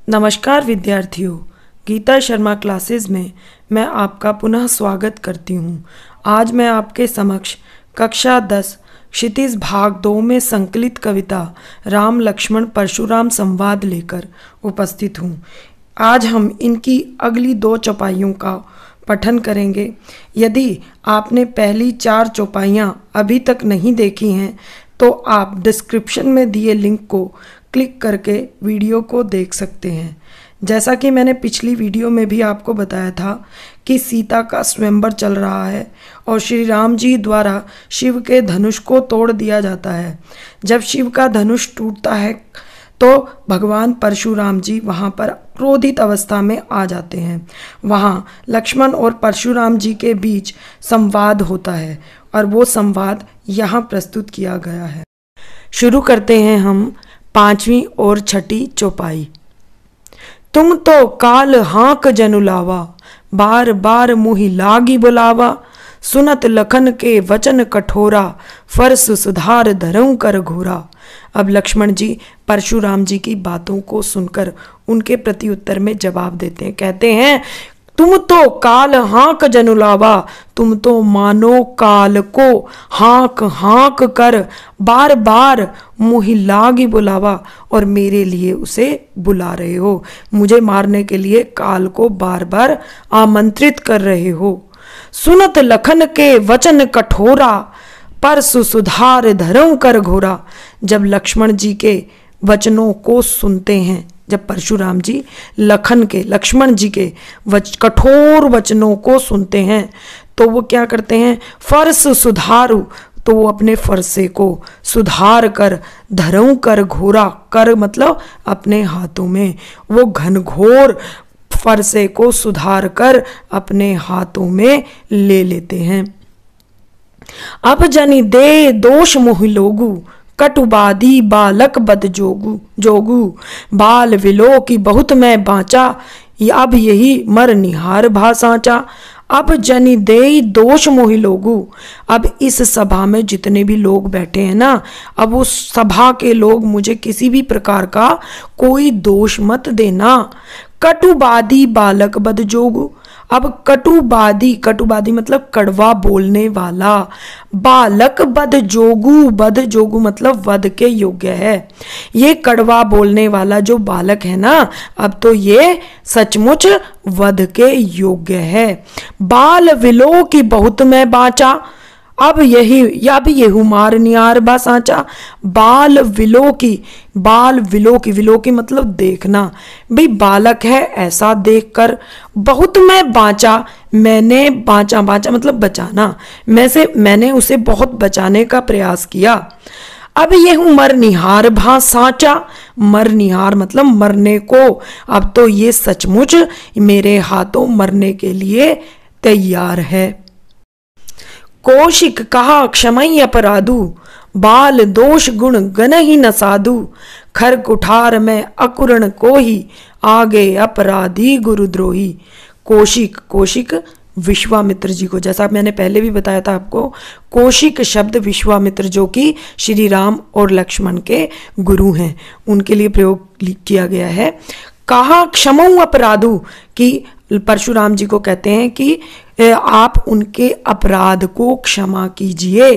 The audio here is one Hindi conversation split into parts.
नमस्कार विद्यार्थियों, गीता शर्मा क्लासेस में मैं आपका पुनः स्वागत करती हूँ। आज मैं आपके समक्ष कक्षा 10 क्षितिज भाग 2 में संकलित कविता राम लक्ष्मण परशुराम संवाद लेकर उपस्थित हूँ। आज हम इनकी अगली 2 चौपाइयों का पठन करेंगे। यदि आपने पहली 4 चौपाइयाँ अभी तक नहीं देखी हैं तो आप डिस्क्रिप्शन में दिए लिंक को क्लिक करके वीडियो को देख सकते हैं। जैसा कि मैंने पिछली वीडियो में भी आपको बताया था कि सीता का स्वयंवर चल रहा है और श्री राम जी द्वारा शिव के धनुष को तोड़ दिया जाता है। जब शिव का धनुष टूटता है तो भगवान परशुराम जी वहाँ पर क्रोधित अवस्था में आ जाते हैं। वहाँ लक्ष्मण और परशुराम जी के बीच संवाद होता है और वो संवाद यहाँ प्रस्तुत किया गया है। शुरू करते हैं हम 5वीं और 6ठी चौपाई। तुम तो काल हाँक जनुलावा, बार बार मुहि लागी बुलावा, सुनत लखन के वचन कठोरा, फरस सुधार धरऊं कर घोरा। अब लक्ष्मण जी परशुराम जी की बातों को सुनकर उनके प्रति उत्तर में जवाब देते हैं। कहते हैं, तुम तो काल हाँक जनुलावा, तुम तो मानो काल को हाँक हाँक कर बार बार मुहि लागी बुलावा और मेरे लिए उसे बुला रहे हो। मुझे मारने के लिए काल को बार बार आमंत्रित कर रहे हो। सुनत लखन के वचन कठोरा, परसु सुधार धरऊं कर घोरा। जब लक्ष्मण जी के वचनों को सुनते हैं, जब परशुराम जी लक्ष्मण जी के कठोर वचनों को सुनते हैं तो वो क्या करते हैं, फर्स सुधारू, तो वो अपने फरसे को सुधार कर धरऊं कर घोरा, कर मतलब अपने हाथों में, वो घनघोर फरसे को सुधार कर अपने हाथों में ले लेते हैं। अब जनि दे दोष मोहि लोगु, कटुबादी बालक बद जोगू जोगू, बाल विलो की बहुत मैं बाँचा, अब यही मर निहार भा साँचा। अब जनि दे दोष मोहि लोगू, अब इस सभा में जितने भी लोग बैठे हैं ना, अब उस सभा के लोग मुझे किसी भी प्रकार का कोई दोष मत देना। कटुबादी बालक बद जोगू, अब कटुबादी मतलब कड़वा बोलने वाला, बालक बद जोगू मतलब वध के योग्य है। ये कड़वा बोलने वाला जो बालक है ना, अब तो ये सचमुच वध के योग्य है। बाल विलो की बहुत मैं बाँचा, अब यही मार निहार बा साँचा। बाल विलो की मतलब देखना, भाई बालक है ऐसा देखकर, बहुत मैं बाँचा, मैंने बाँचा मतलब बचाना, मैंने उसे बहुत बचाने का प्रयास किया। अब यह मर निहार भा साँचा, मर निहार मतलब मरने को, अब तो ये सचमुच मेरे हाथों मरने के लिए तैयार है। कौशिक कहा क्षमई अपराधु, बाल दोष गुण गन ही न साधु, खर कुठार में अकुरण को ही, आगे अपराधी गुरुद्रोही। कौशिक विश्वामित्र जी को, जैसा मैंने पहले भी बताया था आपको, कौशिक शब्द विश्वामित्र जो कि श्री राम और लक्ष्मण के गुरु हैं, उनके लिए प्रयोग किया गया है। कहा क्षमऊ अपराधु, कि परशुराम जी को कहते हैं कि आप उनके अपराध को क्षमा कीजिए।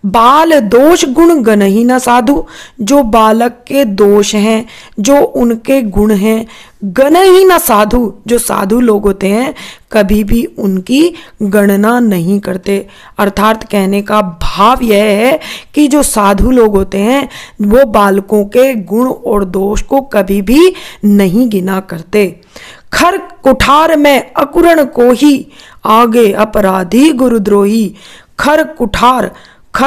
बाल दोष गुण गण ही न साधु, जो बालक के दोष हैं, जो उनके गुण हैं, गण ही न साधु, जो साधु लोग होते हैं कभी भी उनकी गणना नहीं करते। अर्थात कहने का भाव यह है कि जो साधु लोग होते हैं वो बालकों के गुण और दोष को कभी भी नहीं गिना करते। खर कुठार में अकुरण को ही, आगे अपराधी गुरुद्रोही। खर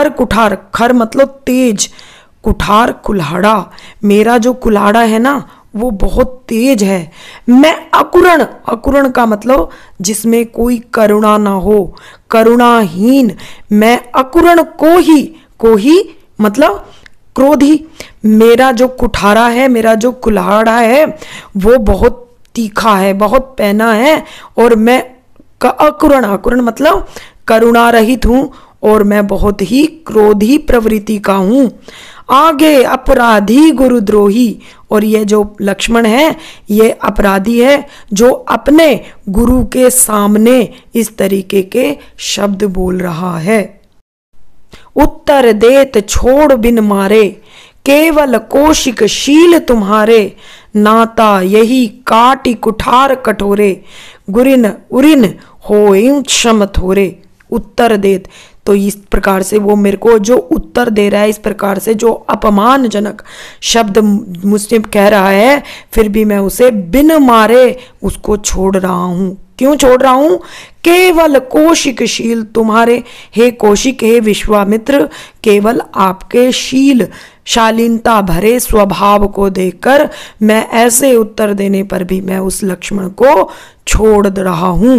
कुठार मतलब तेज, कुठार कुल्हाड़ा, मेरा जो कुल्हाड़ा है ना वो बहुत तेज है। मैं अकुरण का मतलब जिसमें कोई करुणा ना हो, करुणाहीन, मैं अकुरण को ही मतलब क्रोधी। मेरा जो कुठारा है, मेरा जो कुल्हाड़ा है वो बहुत तीखा है, बहुत पैना है, और मैं अकुरण मतलब करुणा रहित हूँ और मैं बहुत ही क्रोधी प्रवृत्ति का हूँ। आगे अपराधी गुरुद्रोही। और ये जो लक्ष्मण है ये अपराधी है जो अपने गुरु के सामने इस तरीके के शब्द बोल रहा है। उत्तर देत छोड़ बिन मारे, केवल कौशिक शील तुम्हारे, नाता यही काटी कुठार कठोरे, गुरिन उरिन होइं क्षम थोरे। उत्तर देत, तो इस प्रकार से वो मेरे को जो उत्तर दे रहा है, इस प्रकार से जो अपमानजनक शब्द मुझसे कह रहा है, फिर भी मैं उसे बिन मारे उसको छोड़ रहा हूं। क्यों छोड़ रहा हूं? केवल कौशिक शील तुम्हारे, हे कौशिक, हे विश्वामित्र, केवल आपके शील शालीनता भरे स्वभाव को देखकर मैं ऐसे उत्तर देने पर भी मैं उस लक्ष्मण को छोड़ रहा हूं।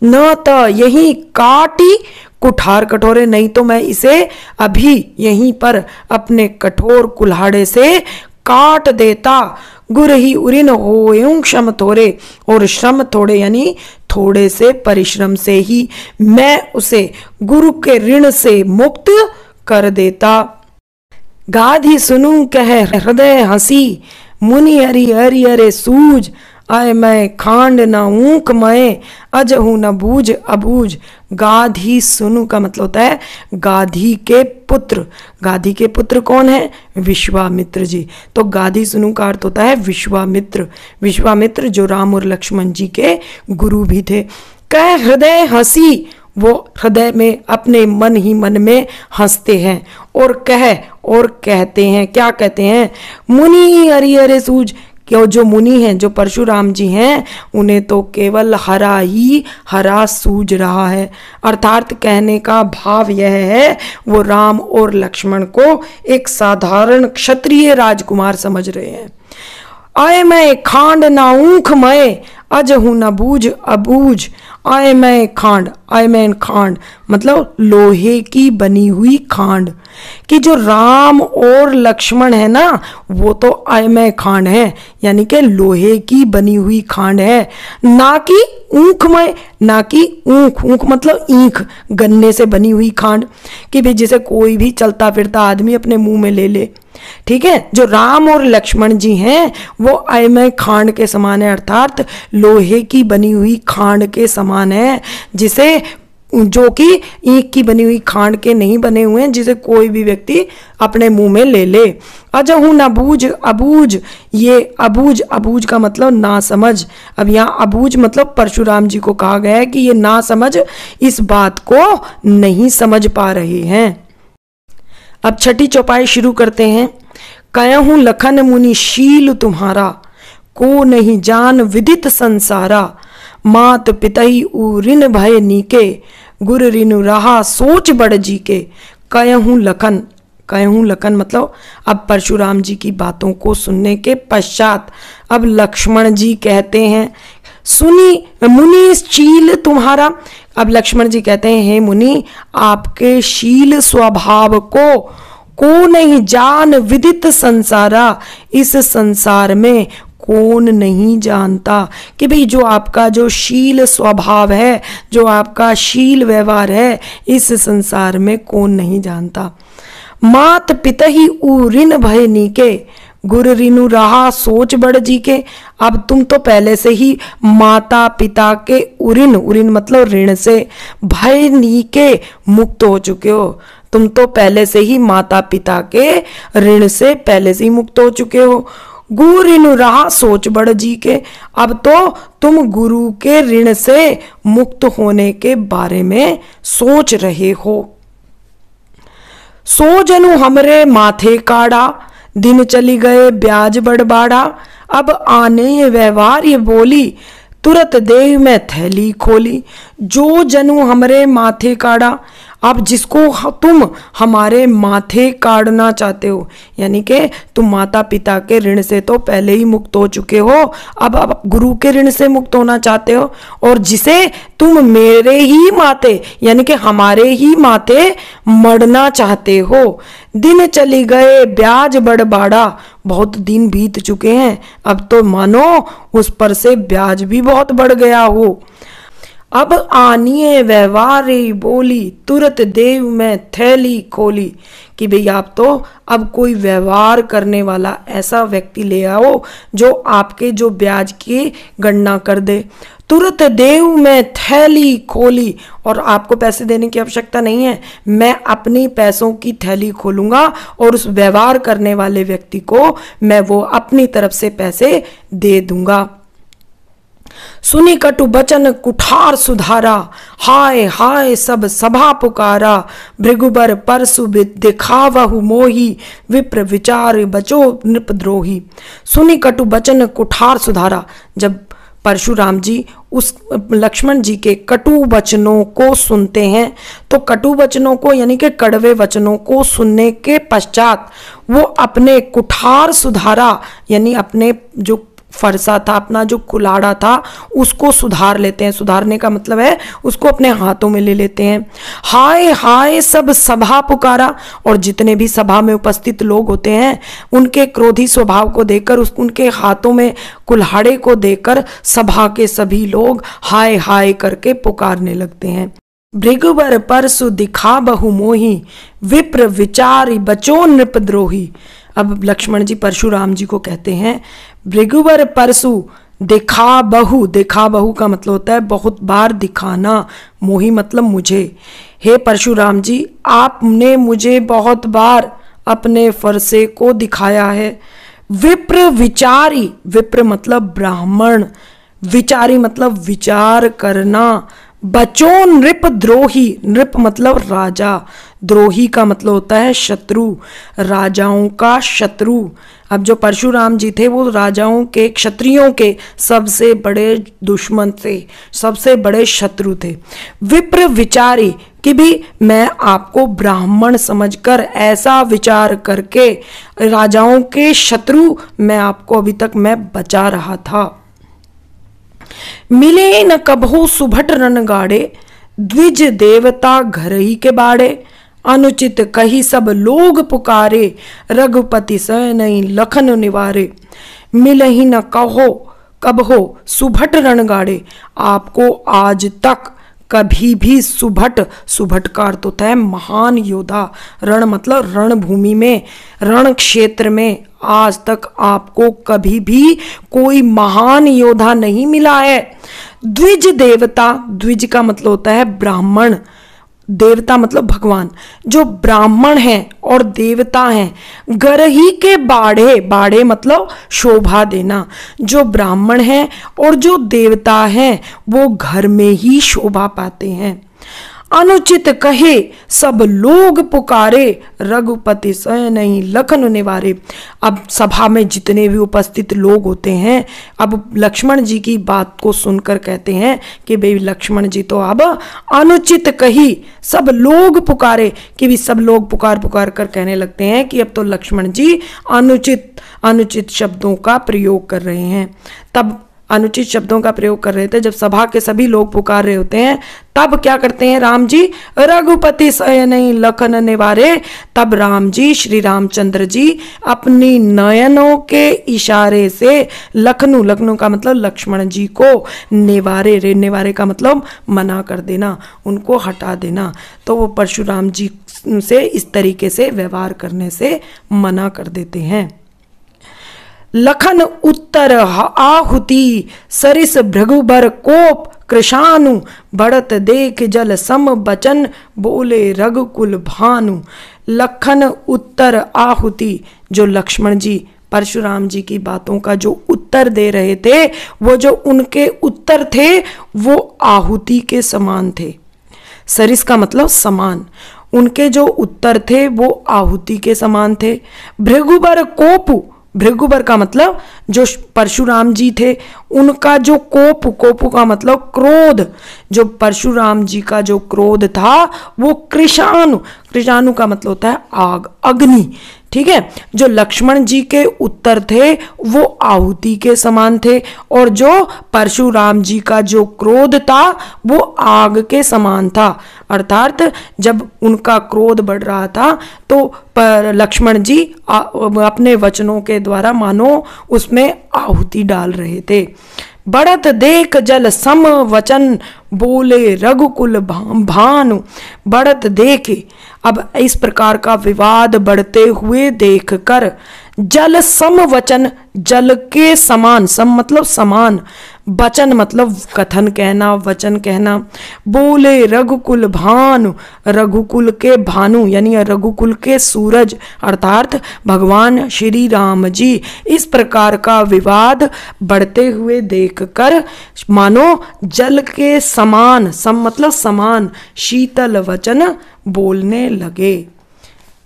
न तो यही काटी कुठार कठोरे, नहीं तो मैं इसे अभी यहीं पर अपने कठोर कुल्हाड़े से काट देता। गुर ही उरिन होयुं क्षम थोरे, और श्रम थोड़े यानी थोड़े से परिश्रम से ही मैं उसे गुरु के ऋण से मुक्त कर देता। गाधी सुनूं कह हृदय हंसी, मुनि हरि हरि हरे सूझ, आय मैं खांड न ऊख मैं, अजहू न बूझ अबूझ। गाधी सुनु का मतलब होता है गाधी के पुत्र। गाधी के पुत्र कौन है? विश्वामित्र जी। तो गाधी सुनु का अर्थ होता है विश्वामित्र। विश्वामित्र जो राम और लक्ष्मण जी के गुरु भी थे। कह हृदय हंसी, वो हृदय में अपने मन ही मन में हंसते हैं और कहते हैं, क्या कहते हैं? मुनि हरि हरे सूझ, क्यों जो मुनि हैं, जो परशुराम जी हैं, उन्हें तो केवल हरा ही हरा सूझ रहा है। अर्थात कहने का भाव यह है, वो राम और लक्ष्मण को एक साधारण क्षत्रिय राजकुमार समझ रहे हैं। आए मैं खांड ना ऊख मैं, अजहू न बूझ अबूझ। आए मैं खांड, आए मैं खांड मतलब लोहे की बनी हुई खांड। कि जो राम और लक्ष्मण है ना, वो तो आए मैं खांड है, यानी कि लोहे की बनी हुई खांड है, ना कि ऊख में, ना कि ऊख। ऊख मतलब ईख, गन्ने से बनी हुई खांड, कि भाई जैसे कोई भी चलता फिरता आदमी अपने मुंह में ले ले। ठीक है, जो राम और लक्ष्मण जी हैं वो आयमय खांड के समान है, अर्थात लोहे की बनी हुई खांड के समान है, जिसे जो कि ईख की बनी हुई खांड के नहीं बने हुए हैं, जिसे कोई भी व्यक्ति अपने मुंह में ले ले। अजहू न बूझ अबूझ, ये अबूझ, अबूझ का मतलब ना समझ। अब यहाँ अबूझ मतलब परशुराम जी को कहा गया है कि ये ना समझ, इस बात को नहीं समझ पा रहे हैं। अब छठी चौपाई शुरू करते हैं। कहूँ लखन मुनि शील तुम्हारा, को नहीं जान विदित संसारा, मात पितई उ ऋण भय नीके, गुर ऋनु रहा सोच बड़ जी के। कहूँ लखन, कहूँ लखन मतलब अब परशुराम जी की बातों को सुनने के पश्चात अब लक्ष्मण जी कहते हैं, सुनी मुनि शील तुम्हारा। अब लक्ष्मण जी कहते हैं, हे मुनि, आपके शील स्वभाव को नहीं जान विदित संसारा, इस संसार में कौन नहीं जानता। कि भाई जो आपका जो शील स्वभाव है, जो आपका शील व्यवहार है, इस संसार में कौन नहीं जानता। मात पिता ही उ ऋण भय नीके, गुर ऋनु रहा सोच बड़ जी के। अब तुम तो पहले से ही माता पिता के उऋण, उऋण मतलब ऋण से, भय नीके मुक्त हो चुके हो। तुम तो पहले से ही माता पिता के ऋण से पहले से ही मुक्त हो चुके हो। गुरु ऋण रहा सोच बड़ जी के, अब तो तुम गुरु के ऋण से मुक्त होने के बारे में सोच रहे हो। सो जनु हमरे माथे काड़ा, दिन चली गए ब्याज बड़बाड़ा, अब आने ये व्यवहार ये बोली, तुरंत देह में थैली खोली। जो जनु हमरे माथे काड़ा, अब जिसको तुम हमारे माथे काटना चाहते हो, यानी कि तुम माता पिता के ऋण से तो पहले ही मुक्त हो चुके हो, अब गुरु के ऋण से मुक्त होना चाहते हो, और जिसे तुम मेरे ही माथे यानी कि हमारे ही माथे मरना चाहते हो। दिन चली गए ब्याज बड़बाड़ा, बहुत दिन बीत चुके हैं, अब तो मानो उस पर से ब्याज भी बहुत बढ़ गया हो। अब आनिए व्यवहारे बोली, तुरत देव में थैली खोली। कि भाई आप तो अब कोई व्यवहार करने वाला ऐसा व्यक्ति ले आओ जो आपके जो ब्याज की गणना कर दे। तुरंत देव में थैली खोली, और आपको पैसे देने की आवश्यकता नहीं है, मैं अपनी पैसों की थैली खोलूंगा और उस व्यवहार करने वाले व्यक्ति को मैं वो अपनी तरफ से पैसे दे दूंगा। सुनी कटु बचन कुठार सुधारा, हाय हाय सब सभा पुकारा। भृगुबर परसु दिखावहु मोही, विप्र विचार बचो नृपद्रोही। सुनी कटु बचन कुठार सुधारा, जब परशुराम जी उस लक्ष्मण जी के कटु वचनों को सुनते हैं, तो कटु वचनों को यानी कि कड़वे वचनों को सुनने के पश्चात वो अपने कुठार सुधारा यानी अपने जो फरसा था, अपना जो कुल्हाड़ा था, उसको सुधार लेते हैं। सुधारने का मतलब है उसको अपने हाथों में ले लेते हैं। हाय हाय सब सभा पुकारा, और जितने भी सभा में उपस्थित लोग होते हैं उनके क्रोधी स्वभाव को देखकर, उनके हाथों में कुल्हाड़े को देखकर सभा के सभी लोग हाय हाय करके पुकारने लगते हैं। भृगुबर परसु दिखा बहु मोही, विप्र विचारी बचो नृपद्रोही। अब लक्ष्मण जी परशुराम जी को कहते हैं, भृगुबर परसु दिखा बहु, दिखा बहु का मतलब होता है बहुत बार दिखाना, मोही मतलब मुझे। हे परशुराम जी, आपने मुझे बहुत बार अपने फरसे को दिखाया है। विप्र विचारी, विप्र मतलब ब्राह्मण, विचारी मतलब विचार करना। बचो नृप द्रोही, नृप मतलब राजा, द्रोही का मतलब होता है शत्रु, राजाओं का शत्रु। अब जो परशुराम जी थे वो राजाओं के, क्षत्रियों के सबसे बड़े दुश्मन थे, सबसे बड़े शत्रु थे। विप्र विचारी कि भी मैं आपको ब्राह्मण समझकर, ऐसा विचार करके राजाओं के शत्रु मैं आपको अभी तक मैं बचा रहा था। मिले न कबहु सुभट रण गाड़े, द्विज देवता घर ही के बाड़े। अनुचित कही सब लोग पुकारे, रघुपति सह नहीं लखन निवारे। मिलहि न कहो कबहो सुभट रण गाड़े, आपको आज तक कभी भी सुभट, सुभट का अर्थ होता है महान योद्धा, रण मतलब रणभूमि में, रण क्षेत्र में आज तक आपको कभी भी कोई महान योद्धा नहीं मिला है। द्विज देवता, द्विज का मतलब होता है ब्राह्मण, देवता मतलब भगवान, जो ब्राह्मण हैं और देवता हैं। घर ही के बाड़े, बाड़े मतलब शोभा देना, जो ब्राह्मण हैं और जो देवता हैं वो घर में ही शोभा पाते हैं। अनुचित कहे सब लोग पुकारे, रघुपति सह नहीं लखन निवारे। अब सभा में जितने भी उपस्थित लोग होते हैं अब लक्ष्मण जी की बात को सुनकर कहते हैं कि भाई लक्ष्मण जी तो अब अनुचित कही सब लोग पुकारे, कि भी सब लोग पुकार पुकार कर कहने लगते हैं कि अब तो लक्ष्मण जी अनुचित अनुचित शब्दों का प्रयोग कर रहे हैं। तब अनुचित शब्दों का प्रयोग कर रहे थे, जब सभा के सभी लोग पुकार रहे होते हैं तब क्या करते हैं राम जी, रघुपति सह नहीं लखन निवारे। तब राम जी, श्री रामचंद्र जी अपनी नयनों के इशारे से लखनऊ, लखनऊ का मतलब लक्ष्मण जी को निवारे, रे निवारे का मतलब मना कर देना, उनको हटा देना। तो वो परशुराम जी से इस तरीके से व्यवहार करने से मना कर देते हैं। लखन उत्तर आहुति, सरिस भृगुबर कोप कृशानु। बढ़त देख जल सम बचन, बोले रघुकुल भानु। लखन उत्तर आहुति, जो लक्ष्मण जी परशुराम जी की बातों का जो उत्तर दे रहे थे, वो जो उनके उत्तर थे वो आहुति के समान थे। सरिस का मतलब समान, उनके जो उत्तर थे वो आहुति के समान थे। भृगुबर कोप, भृगुबर का मतलब जो परशुराम जी थे उनका जो कोप, कोप का मतलब क्रोध, जो परशुराम जी का जो क्रोध था वो कृशानु, कृशानु का मतलब होता है आग, अग्नि। ठीक है, जो लक्ष्मण जी के उत्तर थे वो आहुति के समान थे और जो परशुराम जी का जो क्रोध था वो आग के समान था। अर्थात जब उनका क्रोध बढ़ रहा था तो लक्ष्मण जी अपने वचनों के द्वारा मानो उसमें आहुति डाल रहे थे। बढ़त देख जल सम वचन बोले रघुकुल भानु। बढ़त देखे, अब इस प्रकार का विवाद बढ़ते हुए देखकर, जल सम वचन, जल के समान, सम मतलब समान, वचन मतलब कथन कहना, वचन कहना, बोले रघुकुल भानु, रघुकुल के भानु यानी रघुकुल के सूरज अर्थात भगवान श्री राम जी, इस प्रकार का विवाद बढ़ते हुए देखकर मानो जल के समान, सम मतलब समान, शीतल वचन बोलने लगे।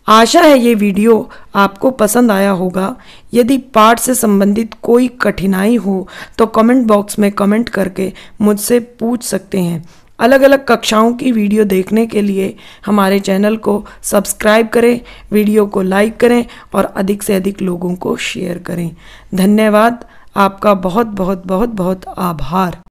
आशा है ये वीडियो आपको पसंद आया होगा। यदि पाठ से संबंधित कोई कठिनाई हो तो कमेंट बॉक्स में कमेंट करके मुझसे पूछ सकते हैं। अलग अलग कक्षाओं की वीडियो देखने के लिए हमारे चैनल को सब्सक्राइब करें, वीडियो को लाइक करें और अधिक से अधिक लोगों को शेयर करें। धन्यवाद। आपका बहुत बहुत बहुत बहुत आभार।